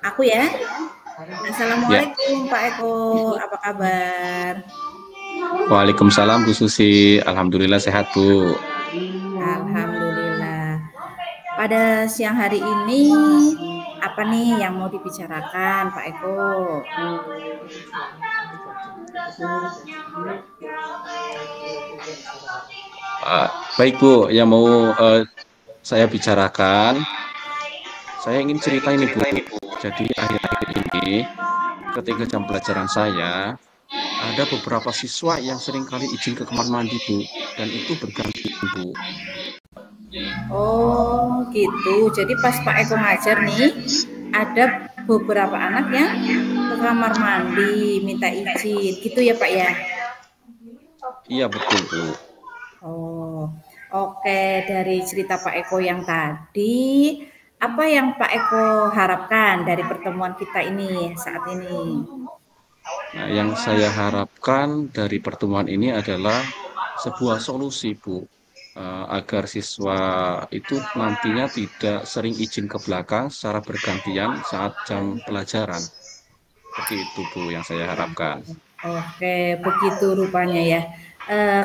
Aku ya. Ya, Assalamualaikum Pak Eko, apa kabar? Waalaikumsalam Bu Susi. Alhamdulillah sehat Bu. Alhamdulillah. Pada siang hari ini, apa nih yang mau dibicarakan Pak Eko? Uh, Baik Bu, yang mau saya bicarakan, saya ingin cerita ini Bu. Jadi akhir-akhir ini, ketika jam pelajaran saya, ada beberapa siswa yang seringkali izin ke kamar mandi Bu, dan itu berganti Bu. Oh gitu, jadi pas Pak Eko ngajar nih, ada beberapa anak yang ke kamar mandi, minta izin, gitu ya Pak ya? Iya betul Bu. Oh, oke. Dari cerita Pak Eko yang tadi, apa yang Pak Eko harapkan dari pertemuan kita ini saat ini? Nah, yang saya harapkan dari pertemuan ini adalah sebuah solusi, Bu, agar siswa itu nantinya tidak sering izin ke belakang secara bergantian saat jam pelajaran. Seperti itu, Bu, yang saya harapkan. Oke, begitu rupanya ya.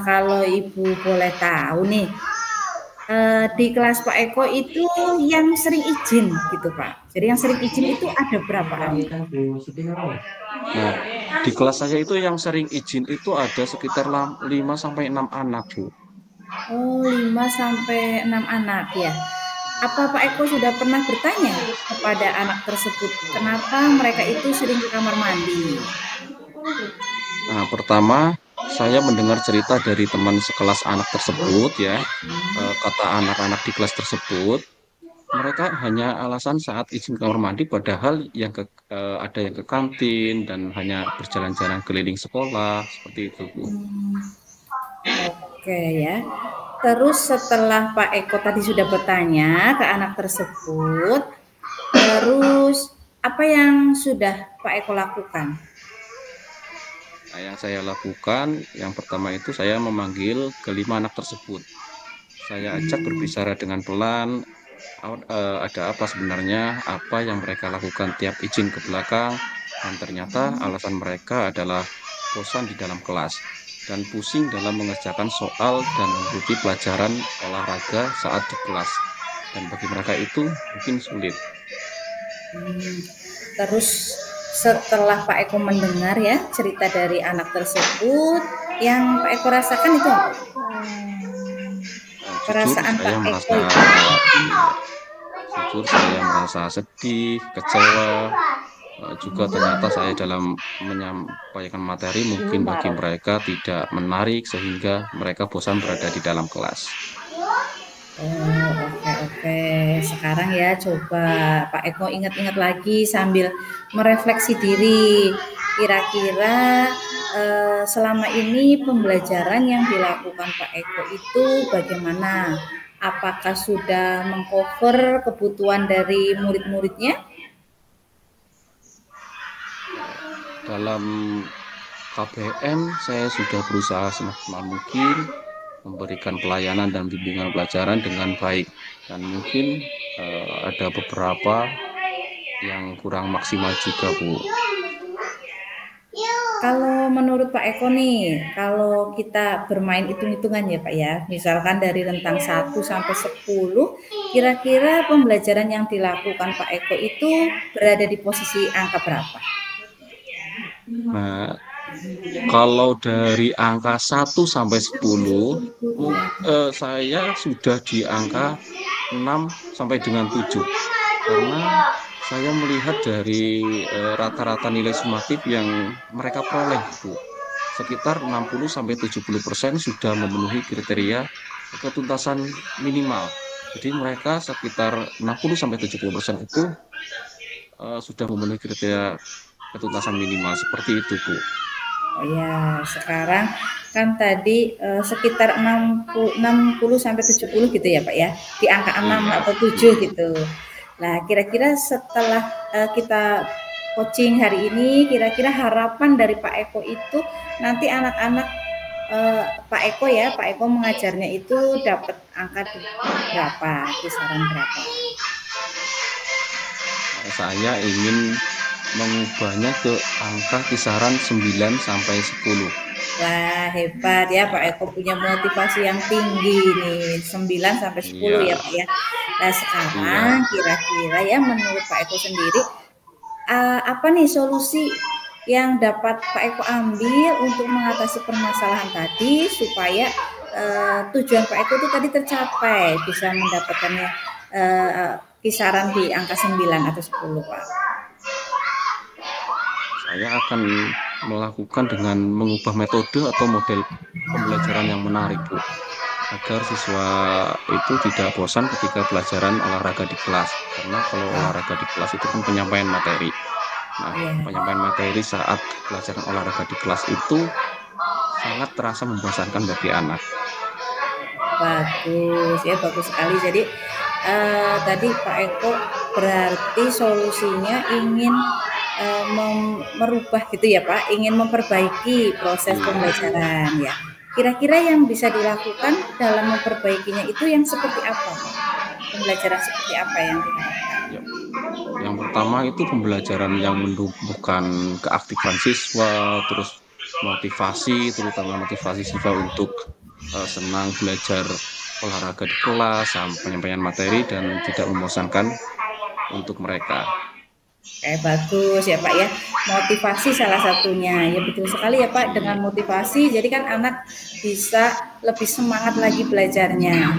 Kalau Ibu boleh tahu nih, di kelas Pak Eko itu yang sering izin gitu Pak. Jadi yang sering izin itu ada berapaan? Nah, di kelas saya itu yang sering izin itu ada sekitar 5 sampai 6 anak, Bu. Oh, 5 sampai 6 anak ya. Apa Pak Eko sudah pernah bertanya kepada anak tersebut, kenapa mereka itu sering ke kamar mandi? Nah, pertama saya mendengar cerita dari teman sekelas anak tersebut ya, kata anak-anak di kelas tersebut, mereka hanya alasan saat izin kamar mandi padahal ada yang ke kantin dan hanya berjalan-jalan keliling sekolah seperti itu, Bu. Oke ya. Terus setelah Pak Eko tadi sudah bertanya ke anak tersebut, terus apa yang sudah Pak Eko lakukan? Nah, yang saya lakukan yang pertama itu saya memanggil kelima anak tersebut. Saya ajak berbicara dengan pelan, ada apa sebenarnya, apa yang mereka lakukan tiap izin ke belakang, dan ternyata alasan mereka adalah bosan di dalam kelas dan pusing dalam mengerjakan soal dan mengikuti pelajaran olahraga saat di kelas. Dan bagi mereka itu mungkin sulit. Terus setelah Pak Eko mendengar ya cerita dari anak tersebut, yang Pak Eko rasakan itu apa? Jujur Perasaan saya Pak Eko merasa itu. jujur saya merasa sedih, kecewa. Juga ternyata saya dalam menyampaikan materi mungkin bagi mereka tidak menarik sehingga mereka bosan berada di dalam kelas. Oh, oke oke. Sekarang ya coba Pak Eko ingat-ingat lagi sambil merefleksi diri. Kira-kira selama ini pembelajaran yang dilakukan Pak Eko itu bagaimana? Apakah sudah mengcover kebutuhan dari murid-muridnya? Dalam KBM saya sudah berusaha semaksimal mungkin memberikan pelayanan dan bimbingan pelajaran dengan baik dan mungkin ada beberapa yang kurang maksimal juga, Bu. Kalau menurut Pak Eko nih, kalau kita bermain hitung-hitungan ya Pak ya, misalkan dari rentang 1 sampai 10, kira-kira pembelajaran yang dilakukan Pak Eko itu berada di posisi angka berapa? Nah, kalau dari angka 1 sampai 10, saya sudah di angka 6 sampai dengan 7 karena saya melihat dari rata-rata nilai sumatif yang mereka peroleh, Bu. Sekitar 60-70% sudah memenuhi kriteria ketuntasan minimal. Jadi mereka sekitar 60-70% itu sudah memenuhi kriteria ketuntasan minimal seperti itu, Bu. Oh ya, sekarang kan tadi sekitar 60 sampai 70 gitu ya Pak ya, di angka 6 Iya. atau 7 gitu. Nah, kira-kira setelah kita coaching hari ini, kira-kira harapan dari Pak Eko itu nanti anak-anak Pak Eko ya, Pak Eko mengajarnya itu dapat angka berapa, kisaran berapa? saya ingin mengubahnya ke angka kisaran 9 sampai 10. Wah, hebat ya Pak Eko, punya motivasi yang tinggi nih, 9 sampai 10 ya Iya, Pak ya. Nah, sekarang iya. kira-kira ya menurut Pak Eko sendiri, apa nih solusi yang dapat Pak Eko ambil untuk mengatasi permasalahan tadi supaya tujuan Pak Eko itu tadi tercapai, bisa mendapatkannya kisaran di angka 9 atau 10 Pak? Saya akan melakukan dengan mengubah metode atau model pembelajaran yang menarik, Bu, agar siswa itu tidak bosan ketika pelajaran olahraga di kelas. Karena kalau olahraga di kelas itu kan penyampaian materi. Nah, Iya. penyampaian materi saat pelajaran olahraga di kelas itu sangat terasa membosankan bagi anak. Bagus ya, bagus sekali. Jadi tadi Pak Eko berarti solusinya ingin merubah gitu ya Pak, ingin memperbaiki proses Iya. pembelajaran ya. Kira-kira yang bisa dilakukan dalam memperbaikinya itu yang seperti apa Pak? Pembelajaran seperti apa yang diharapkan? Ya. Yang pertama itu pembelajaran yang menumbuhkan keaktifan siswa, terus motivasi, terutama motivasi siswa untuk senang belajar olahraga di kelas, penyampaian materi dan tidak membosankan untuk mereka. Bagus ya Pak ya, motivasi salah satunya. Ya betul sekali ya Pak, dengan motivasi jadi kan anak bisa lebih semangat lagi belajarnya.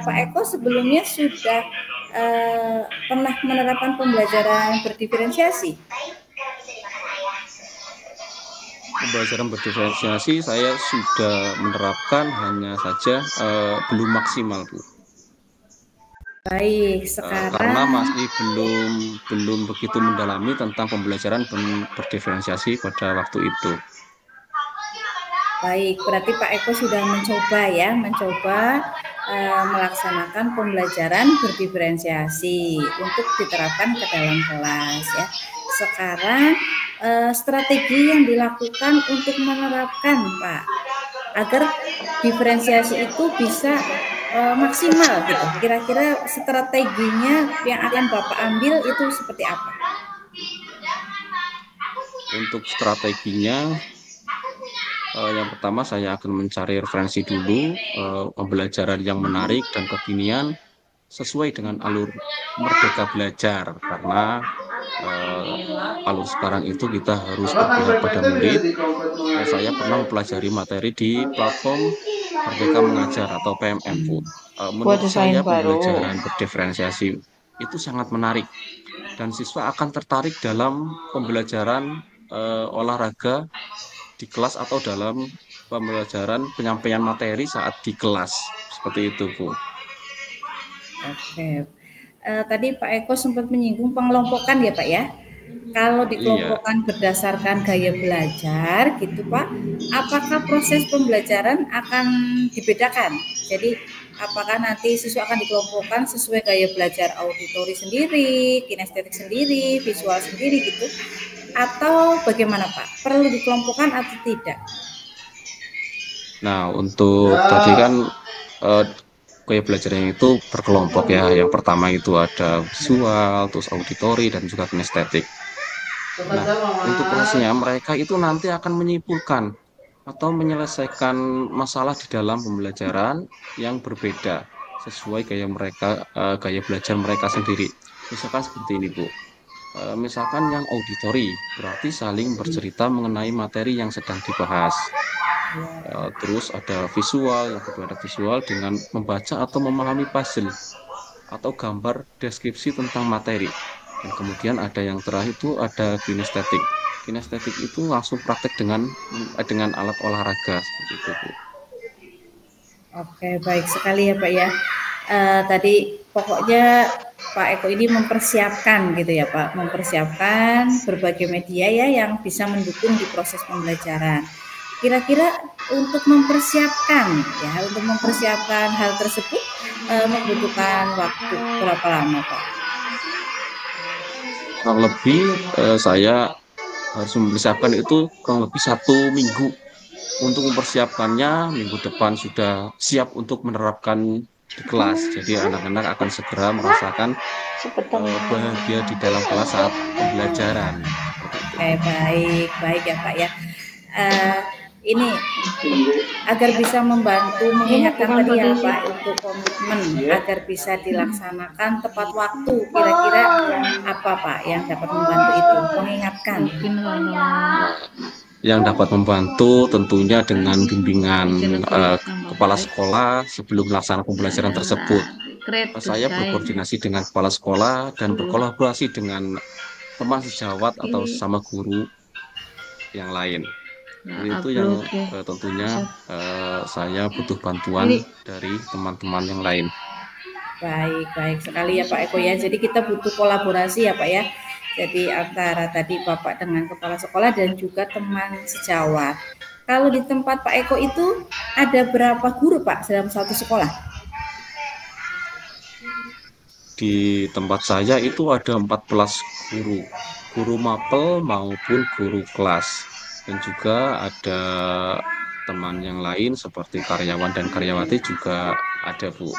Pak Eko sebelumnya sudah pernah menerapkan pembelajaran berdiferensiasi? Pembelajaran berdiferensiasi saya sudah menerapkan, hanya saja belum maksimal, Bu. Baik, Karena sekarang masih belum begitu mendalami tentang pembelajaran berdiferensiasi pada waktu itu. baik, berarti Pak Eko sudah mencoba ya, melaksanakan pembelajaran berdiferensiasi untuk diterapkan ke dalam kelas ya. Sekarang strategi yang dilakukan untuk menerapkan Pak, agar diferensiasi itu bisa maksimal gitu. Kira-kira strateginya yang akan Bapak ambil itu seperti apa? Untuk strateginya, yang pertama saya akan mencari referensi dulu, pembelajaran yang menarik dan kekinian sesuai dengan alur Merdeka Belajar, karena alur sekarang itu kita harus berpihak pada murid. Saya pernah mempelajari materi di platform Merdeka Mengajar atau PMM-ku. Buat Menurut desain saya baru. pembelajaran berdiferensiasi itu sangat menarik dan siswa akan tertarik dalam pembelajaran olahraga di kelas atau dalam pembelajaran penyampaian materi saat di kelas. Seperti itu, Bu. Oke. Tadi Pak Eko sempat menyinggung pengelompokan ya Pak ya. Kalau Iya. dikelompokkan berdasarkan gaya belajar gitu Pak, apakah proses pembelajaran akan dibedakan? Jadi apakah nanti siswa akan dikelompokkan sesuai gaya belajar auditori sendiri, kinestetik sendiri, visual sendiri gitu? Atau bagaimana Pak? Perlu dikelompokkan atau tidak? Nah, untuk tadi kan gaya belajarnya itu berkelompok ya. Yang pertama itu ada visual, terus auditori, dan juga kinestetik. Nah, untuk prosesnya mereka itu nanti akan menyimpulkan atau menyelesaikan masalah di dalam pembelajaran yang berbeda sesuai gaya belajar mereka sendiri. Misalkan seperti ini, Bu. Misalkan yang auditori berarti saling bercerita mengenai materi yang sedang dibahas. Terus ada visual, yang kedua ada visual dengan membaca atau memahami puzzle atau gambar deskripsi tentang materi. Dan kemudian ada yang terakhir itu ada kinestetik. Kinestetik itu langsung praktek dengan alat olahraga seperti itu, Bu. Oke, baik sekali ya Pak ya. Tadi pokoknya Pak Eko ini mempersiapkan gitu ya Pak, mempersiapkan berbagai media ya yang bisa mendukung di proses pembelajaran. Kira-kira untuk mempersiapkan hal tersebut membutuhkan waktu berapa lama Pak? Kurang lebih saya harus mempersiapkan itu kurang lebih 1 minggu. Untuk mempersiapkannya, minggu depan sudah siap untuk menerapkan di kelas. Jadi anak-anak akan segera merasakan bahagia di dalam kelas saat pembelajaran. Seperti itu. Baik, baik ya Pak ya. Ini agar bisa membantu mengingatkan tadi ya Pak untuk komitmen agar bisa dilaksanakan tepat waktu. Kira-kira apa Pak yang dapat membantu itu? Mengingatkan. Yang dapat membantu tentunya dengan bimbingan kepala sekolah sebelum melaksanakan pembelajaran tersebut. Saya berkoordinasi dengan kepala sekolah dan berkolaborasi dengan teman sejawat atau sama guru yang lain. Itu yang tentunya saya butuh bantuan dari teman-teman yang lain. Baik, baik sekali ya Pak Eko ya. Jadi kita butuh kolaborasi ya Pak ya. Jadi antara tadi Bapak dengan kepala sekolah dan juga teman sejawat. Kalau di tempat Pak Eko itu ada berapa guru Pak dalam satu sekolah? Di tempat saya itu ada 14 guru, guru mapel maupun guru kelas. Dan juga ada teman yang lain seperti karyawan dan karyawati juga ada, Bu.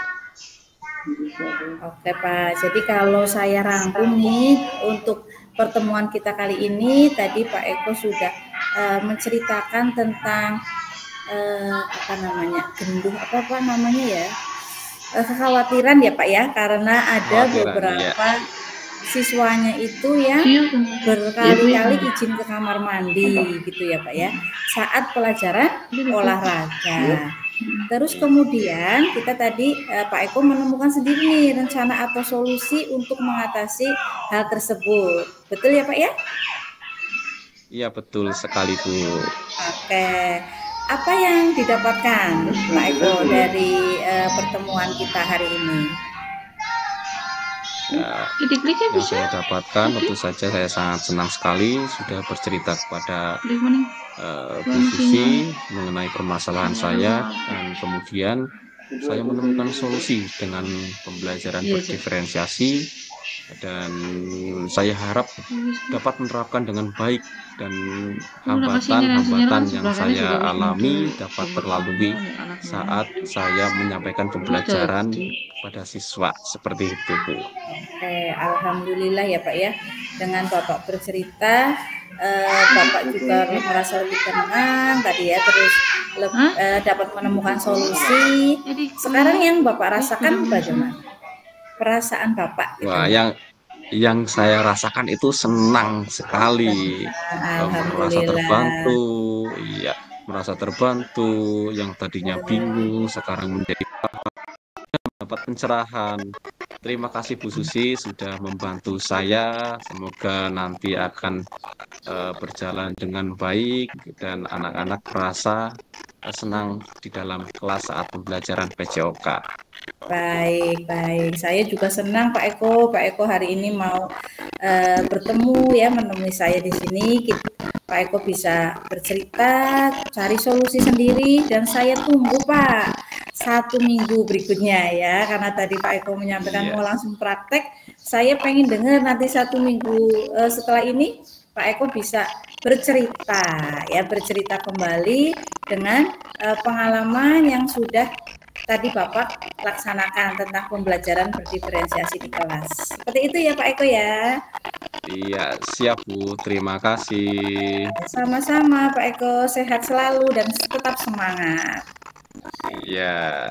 Oke Pak, jadi kalau saya rangkum nih untuk pertemuan kita kali ini, tadi Pak Eko sudah menceritakan tentang kekhawatiran ya Pak ya, karena ada beberapa siswanya itu yang berkali-kali izin ke kamar mandi gitu ya Pak ya, saat pelajaran olahraga. Terus kemudian kita tadi Pak Eko menemukan sendiri nih rencana atau solusi untuk mengatasi hal tersebut. Betul ya Pak ya? Iya betul sekali Bu. Oke. Apa yang didapatkan Pak Eko dari pertemuan kita hari ini? Ya, yang saya dapatkan tentu saja saya sangat senang sekali sudah bercerita kepada Bu Susi mengenai permasalahan saya, dan kemudian saya menemukan solusi dengan pembelajaran berdiferensiasi, dan saya harap dapat menerapkan dengan baik dan hambatan-hambatan yang saya alami dapat terlalui saat saya menyampaikan pembelajaran pada siswa seperti itu Bu. Oke, alhamdulillah ya Pak ya, dengan Bapak bercerita Bapak juga merasa lebih tenang tadi ya, terus dapat menemukan solusi. Sekarang yang Bapak rasakan bagaimana? Perasaan Bapak? Gitu. Wah, yang saya rasakan itu senang sekali, merasa terbantu, iya, merasa terbantu. Yang tadinya bingung sekarang menjadi dapat pencerahan. Terima kasih Bu Susi sudah membantu saya. Semoga nanti akan berjalan dengan baik dan anak-anak merasa senang di dalam kelas saat pembelajaran PJOK. Baik, baik. Saya juga senang Pak Eko. Pak Eko hari ini mau bertemu ya, menemui saya di sini. Pak Eko bisa bercerita, cari solusi sendiri, dan saya tunggu Pak 1 minggu berikutnya ya, karena tadi Pak Eko menyampaikan mau langsung praktek. Saya pengen dengar nanti 1 minggu setelah ini Pak Eko bisa bercerita ya, bercerita kembali dengan pengalaman yang sudah tadi Bapak laksanakan tentang pembelajaran berdiferensiasi di kelas. Seperti itu ya Pak Eko ya. Iya, siap Bu. Terima kasih. Sama-sama Pak Eko, sehat selalu dan tetap semangat. Iya.